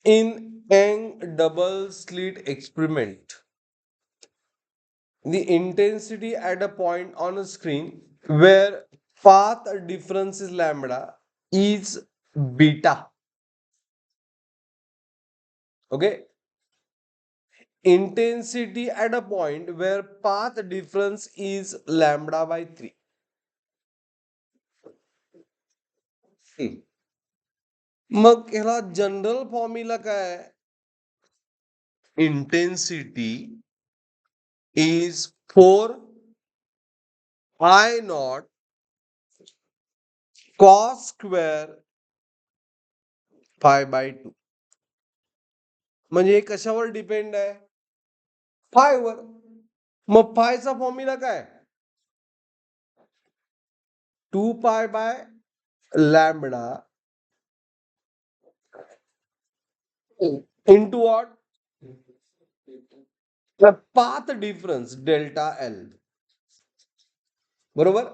In Young double slit experiment, the intensity at a point on a screen where path difference is lambda is beta. Okay, intensity at a point where path difference is lambda by 3. मग ह्याला general formula काय? Intensity is 4 I naught cos square phi by 2. म्हणजे हे कशावर depend आहे? Five वर. मग फायचा formula काय? 2 pi by lambda into what? Path difference delta L. बरोबर.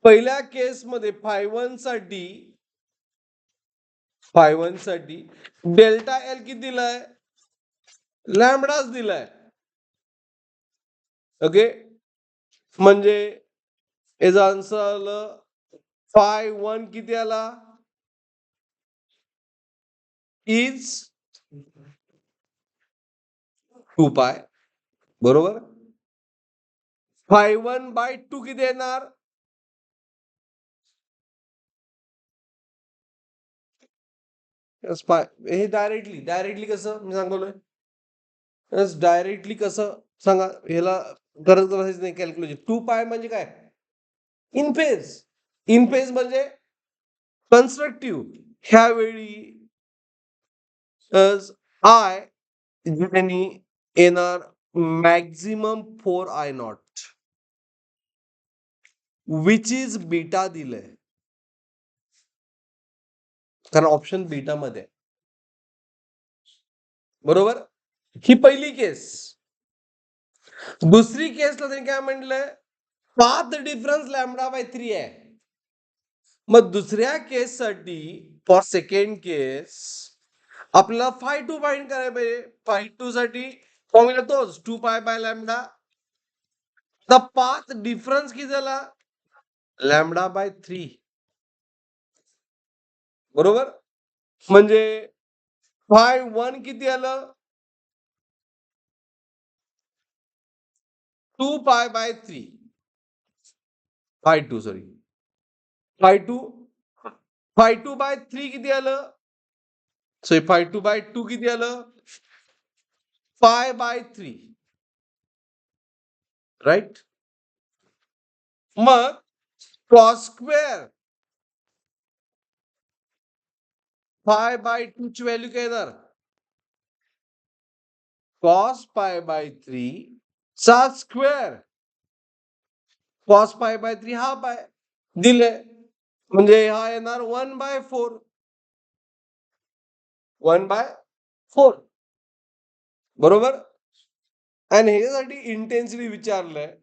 पहिल्या केसमध्ये फाय वन साठी डेल्टा एल किती दिलाय? लॅम्बडाच दिलाय. ओके, म्हणजे याचा आन्सर आलं फाय वन किती आला? इज 2 पाय. बरोबर. फाय वन बाय 2 किती येणार? हे डायरेक्टली कसं मी सांगतोय? डायरेक्टली कसं सांगा? ह्याला गरज नाही कॅल्क्युलेशन. 2 पाय म्हणजे काय? इन फेज म्हणजे कन्स्ट्रक्टिव्ह. ह्यावेळी आय त्यांनी येणार maximum 4 I not which is beta दिलंय, कारण ऑप्शन बीटा मध्ये. बरोबर. ही पहिली केस. दुसरी केसला त्यांनी काय म्हटलंय? पाथ डिफरन्स लॅम्बडा बाय 3 आहे. मग दुसऱ्या केससाठी फॉर सेकंड केस आपल्याला फाय 2 फाइंड करायला पाहिजे. फाय 2 साठी फॉर्म्युला तोच 2 pi by lambda. The path difference किती झाला? Lambda by 3. बरोबर. म्हणजे फाय 1 किती आलं? 2 pi by 3. Phi 2 sorry phi 2 by 3 किती आलं? सॉरी फाय 2 बाय 2 किती आलं? 5 बाय 3. राईट. मग कॉस स्क्वेअर 5 बाय 2 ची व्हॅल्यू काय येणार? कॉस पाय बाय 3 चा स्क्वेअर. कॉस पाय बाय 3 हा पाय दिले, म्हणजे हा येणार 1/4. 1/4. बरोबर. आणि ह्याच्यासाठी इंटेन्सिटी विचारलंय.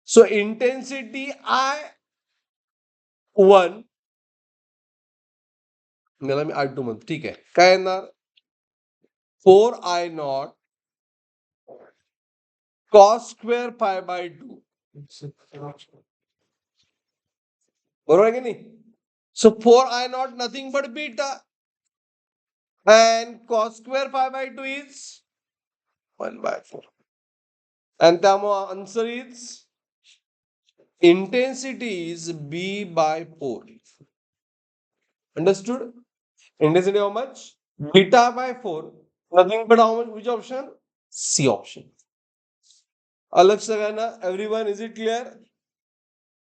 सो इंटेन्सिटी I1 याला मी I2 म्हणतो. ठीक आहे. काय येणार? 4 I not cos square pi by 2. बरोबर आहे की नाही? So 4 I not nothing but beta and cos square pi by 2 is 1/4. And त्यामुळे answer is intensity is B by 4. Understood? Intensity how much? Beta by 4. Nothing but how much? Which option? C option. अलग सगळ्यांना. Everyone, is it clear?